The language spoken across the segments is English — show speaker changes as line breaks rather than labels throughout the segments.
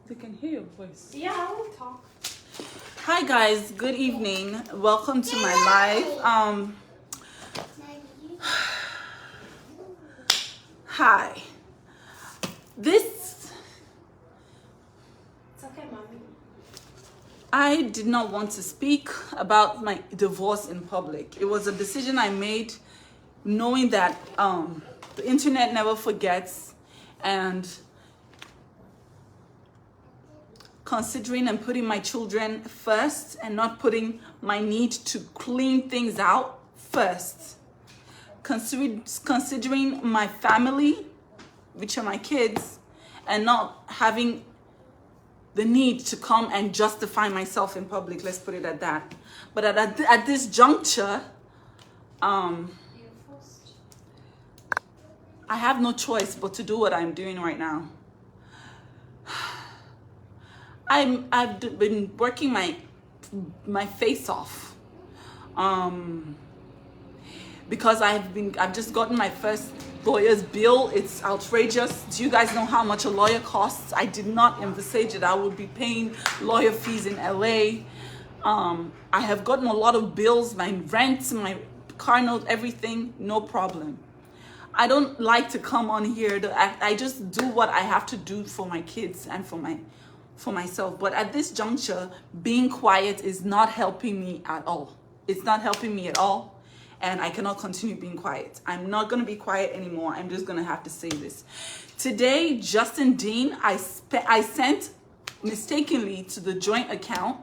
They can hear your voice.
Yeah, I will talk.
Hi guys, good evening. Welcome to my live. Hi.
It's okay, mommy.
I did not want to speak about my divorce in public. It was a decision I made knowing that the internet never forgets, and considering and putting my children first and not putting my need to clean things out first. Considering my family, which are my kids, and not having the need to come and justify myself in public. Let's put it at that. But at this juncture, I have no choice but to do what I'm doing right now. I've been working my face off, because I've just gotten my first lawyer's bill. It's outrageous. Do you guys know how much a lawyer costs? I did not envisage that I would be paying lawyer fees in LA. I have gotten a lot of bills, my rent, my car note, everything, no problem. I don't like to come on here. I just do what I have to do for my kids and for myself. But at this juncture, being quiet is not helping me at all. It's not helping me at all. And I cannot continue being quiet. I'm not going to be quiet anymore. I'm just going to have to say this. Today, Justin Dean, I sent mistakenly to the joint account,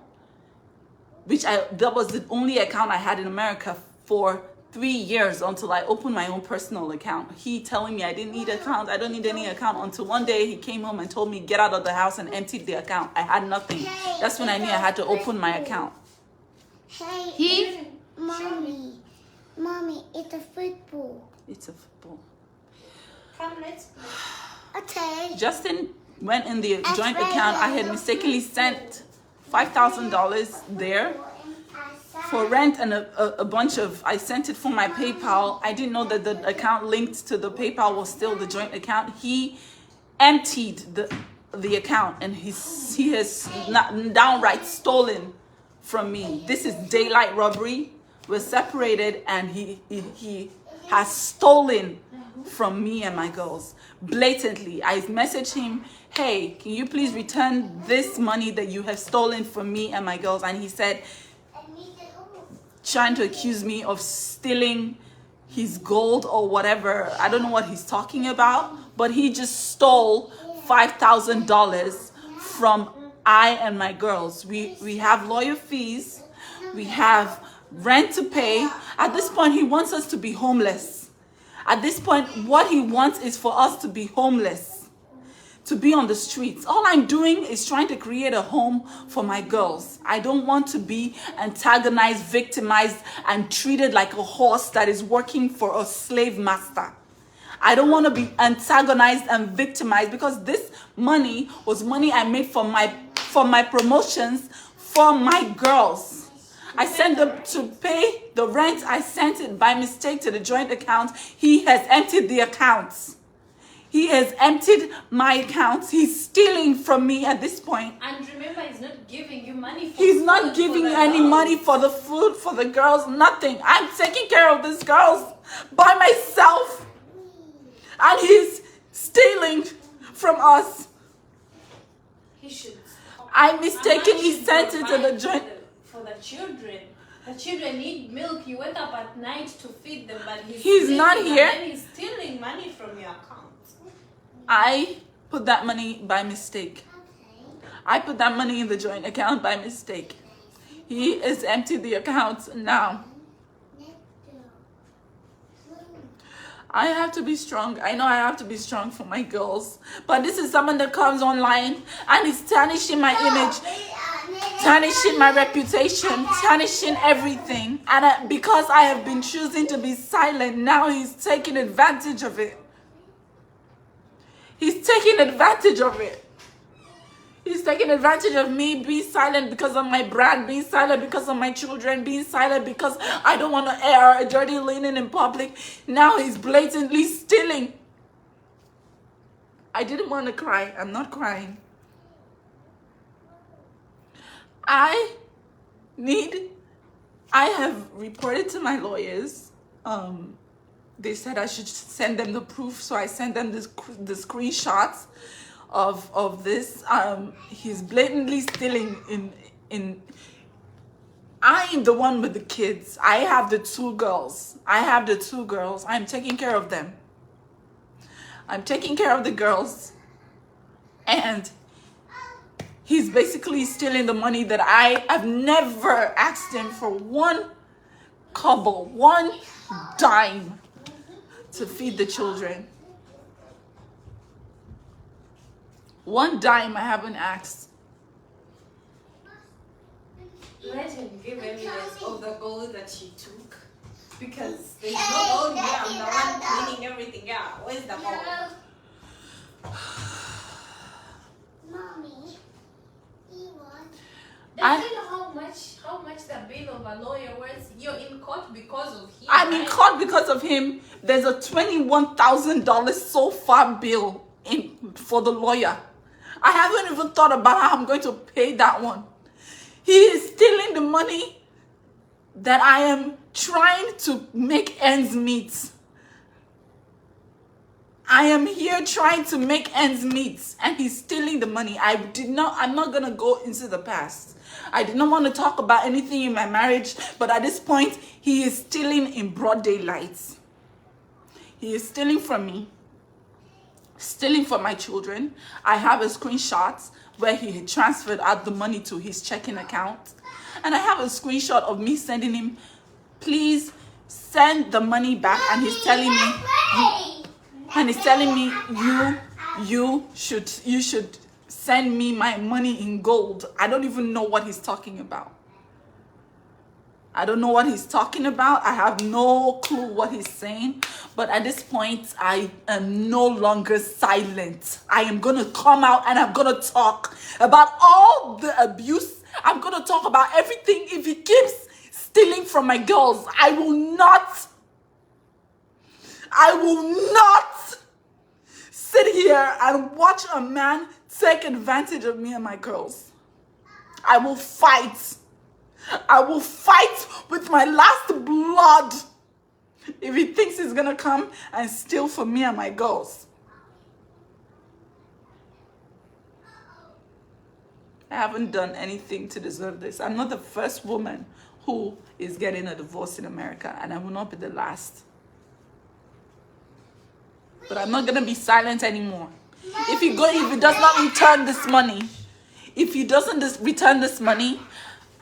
that was the only account I had in America for 3 years until I opened my own personal account. He telling me I didn't need an account. I don't need any account, until one day he came home and told me, get out of the house, and emptied the account. I had nothing. That's when I knew I had to open my account.
Hey, Mommy, it's a football.
It's a football.
Come, let's play.
Okay.
Justin went in the joint account. I had mistakenly sent $5,000 there for rent and a bunch of, I sent it for my PayPal. I didn't know that the account linked to the PayPal was still the joint account. He emptied the account, and he has downright stolen from me. This is daylight robbery. We're separated, and he has stolen from me and my girls blatantly. I messaged him, hey, can you please return this money that you have stolen from me and my girls? And he said, trying to accuse me of stealing his gold or whatever. I don't know what he's talking about, but he just stole $5,000 from I and my girls. We have lawyer fees. We have rent to pay. At this point, he wants us to be homeless. At this point, what he wants is for us to be homeless, to be on the streets. All I'm doing is trying to create a home for my girls. I don't want to be antagonized, victimized, and treated like a horse that is working for a slave master. I don't want to be antagonized and victimized, because this money was money I made for my promotions for my girls. I sent them to pay the rent. I sent it by mistake to the joint account. He has emptied the accounts. He has emptied my accounts. He's stealing from me at this point.
And remember, he's not giving you money for
He's not giving any money for the food, for the girls, nothing. I'm taking care of these girls by myself. And he's stealing from us.
He should stop.
I mistakenly sent it to the joint.
For the children. The children need milk. You wake up at night to feed them, but
He's not here.
And then he's stealing money from your account.
I put that money by mistake. I put that money in the joint account by mistake. He has emptied the account now. I have to be strong. I know I have to be strong for my girls. But this is someone that comes online and is tarnishing my image, tarnishing my reputation, tarnishing everything. And because I have been choosing to be silent, now he's taking advantage of it. He's taking advantage of it. He's taking advantage of me being silent because of my brand, being silent because of my children, being silent because I don't want to air a dirty linen in public. Now he's blatantly stealing. I didn't want to cry. I'm not crying. I have reported to my lawyers. They said I should send them the proof, so I sent them the screenshots of this. He's blatantly stealing in. I am the one with the kids. I have the two girls. I'm taking care of them. I'm taking care of the girls. And he's basically stealing the money that I have never asked him for one kobo, one dime to feed the children. One dime I haven't asked.
Let him give evidence of the gold that she took. Because there's no gold here. I'm the one cleaning everything out. Where's the gold?
Mommy, he was.
Does you know how much the bill of a lawyer was? You're in court because of him.
I'm in court because of him. There's a $21,000 so far bill for the lawyer. I haven't even thought about how I'm going to pay that one. He is stealing the money that I am trying to make ends meet. I am here trying to make ends meet, and he's stealing the money. I'm not going to go into the past. I did not want to talk about anything in my marriage, but at this point, he is stealing in broad daylight. He is stealing from me, stealing from my children. I have a screenshot where he had transferred out the money to his checking account. And I have a screenshot of me sending him, please send the money back. And he's telling me, you should send me my money in gold. I don't even know what he's talking about. I don't know what he's talking about. I have no clue what he's saying. But at this point, I am no longer silent. I am going to come out and I'm going to talk about all the abuse. I'm going to talk about everything. If he keeps stealing from my girls, I will not sit here and watch a man take advantage of me and my girls. I will fight. I will fight with my last blood if he thinks he's going to come and steal from me and my girls. I haven't done anything to deserve this. I'm not the first woman who is getting a divorce in America, and I will not be the last. But I'm not going to be silent anymore. If he does not return this money,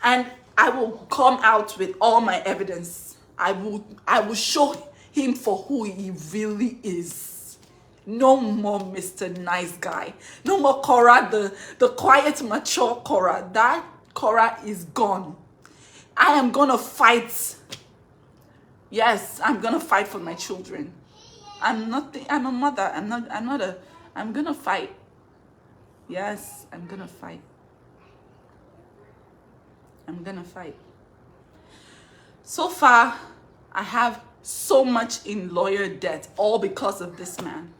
and I will come out with all my evidence. I will show him for who he really is. No more Mr. Nice Guy. No more Korra, the quiet, mature Korra. That Korra is gone. I am gonna fight. Yes, I'm gonna fight for my children. I'm a mother. I'm gonna fight. Yes, I'm gonna fight. I'm gonna fight. So far, I have so much in lawyer debt, all because of this man.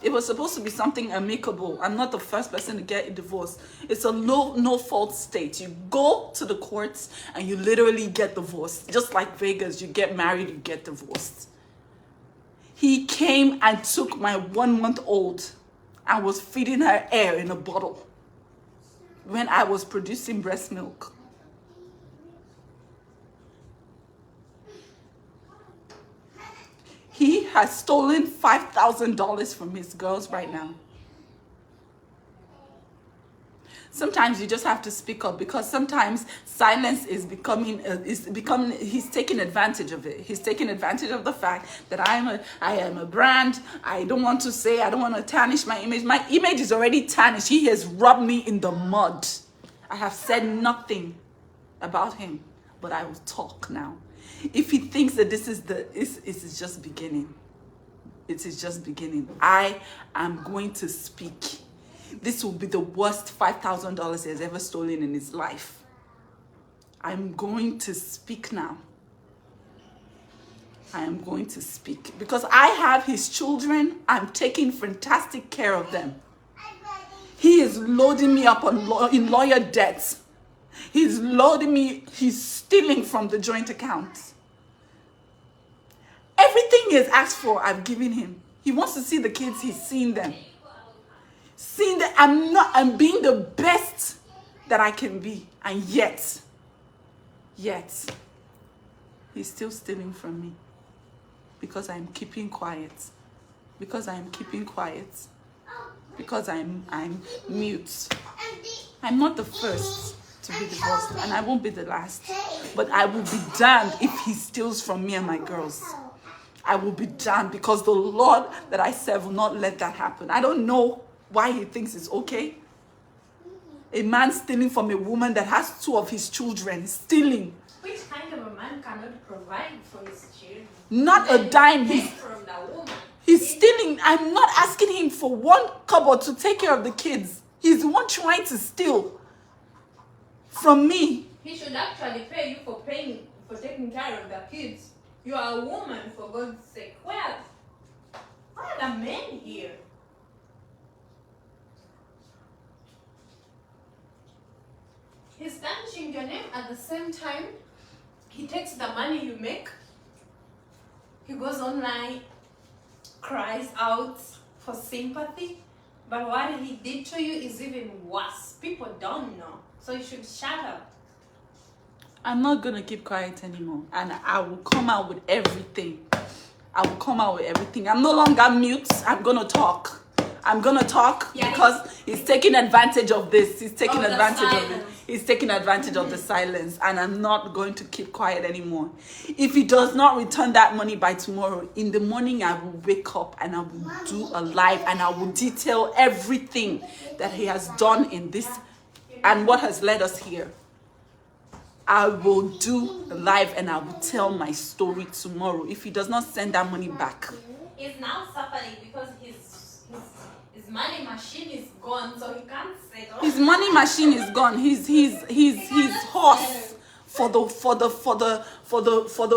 It was supposed to be something amicable. I'm not the first person to get a divorce. It's a no fault state. You go to the courts and you literally get divorced. Just like Vegas, you get married, you get divorced. He came and took my 1-month-old and was feeding her air in a bottle when I was producing breast milk. He has stolen $5,000 from his girls right now. Sometimes you just have to speak up, because sometimes silence is he's taking advantage of it. He's taking advantage of the fact that I am a brand. I don't want to tarnish my image. My image is already tarnished. He has rubbed me in the mud. I have said nothing about him, but I will talk now. If he thinks that this is just beginning, it is just beginning. I am going to speak. This will be the worst $5,000 he has ever stolen in his life. I'm going to speak now. I am going to speak because I have his children. I'm taking fantastic care of them. He is loading me up in lawyer debts. He's loading me. He's stealing from the joint account. Everything he has asked for, I've given him. He wants to see the kids. He's seen them. Seeing that I'm being the best that I can be. And yet, he's still stealing from me. Because I'm keeping quiet. Because I'm keeping quiet. Because I'm mute. I'm not the first to be divorced, and I won't be the last. But I will be damned if he steals from me and my girls. I will be damned, because the Lord that I serve will not let that happen. I don't know why he thinks it's okay. A man stealing from a woman that has 2 of his children. Stealing.
Which kind of a man cannot provide for his children?
Not a dime.
From the woman.
He's stealing. I'm not asking him for 1 kobo to take care of the kids. He's the one trying to steal from me.
He should actually pay you for taking care of the kids. You are a woman, for God's sake. Where are the men here? He's tarnishing your name at the same time. He takes the money you make. He goes online, cries out for sympathy. But what he did to you is even worse. People don't know. So you should shut up.
I'm not going to keep quiet anymore. And I will come out with everything. I will come out with everything. I'm no longer mute. I'm going to talk. I'm going to talk because he's taking advantage of this. He's taking advantage of it. He's taking advantage of the silence. And I'm not going to keep quiet anymore. If he does not return that money by tomorrow, in the morning I will wake up and I will do a live and I will detail everything that he has done in this and what has led us here. I will do a live and I will tell my story tomorrow if he does not send that money back.
He's now suffering because his money machine is gone, so he can't settle.
His money machine is gone. His horse for the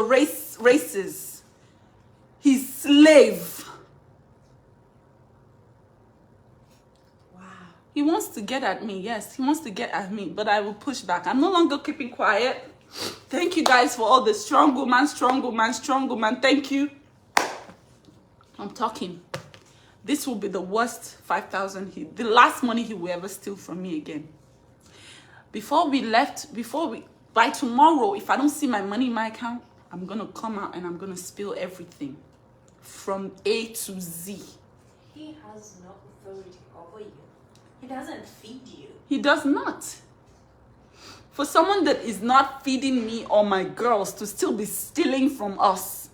races. His slave.
Wow.
He wants to get at me. Yes, he wants to get at me, but I will push back. I'm no longer keeping quiet. Thank you guys for all the strong woman. Thank you. I'm talking. This will be the worst 5,000 the last money he will ever steal from me again. By tomorrow, if I don't see my money in my account, I'm going to come out and I'm going to spill everything from A to Z.
He has no authority over you. He doesn't feed you.
He does not. For someone that is not feeding me or my girls to still be stealing from us.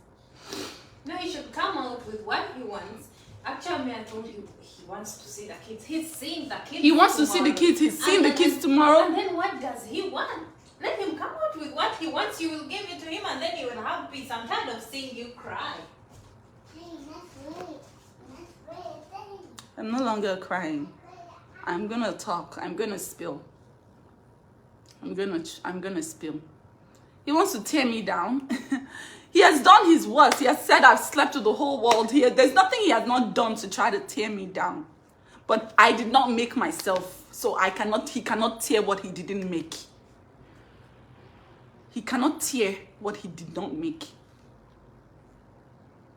No, he should come out with what he wants. Actually, I told you he wants to see the kids. He's seeing the kids.
He wants to see the kids. He's seeing the kids tomorrow.
And then what does he want? Let him come out with what he wants. You will give it to him and then he will have peace. I'm tired of seeing you cry.
I'm no longer crying. I'm gonna talk. I'm gonna spill. I'm gonna spill. He wants to tear me down. He has done his worst. He has said I've slept with the whole world here. There's nothing he has not done to try to tear me down. But I did not make myself, so he cannot tear what he didn't make. He cannot tear what he did not make.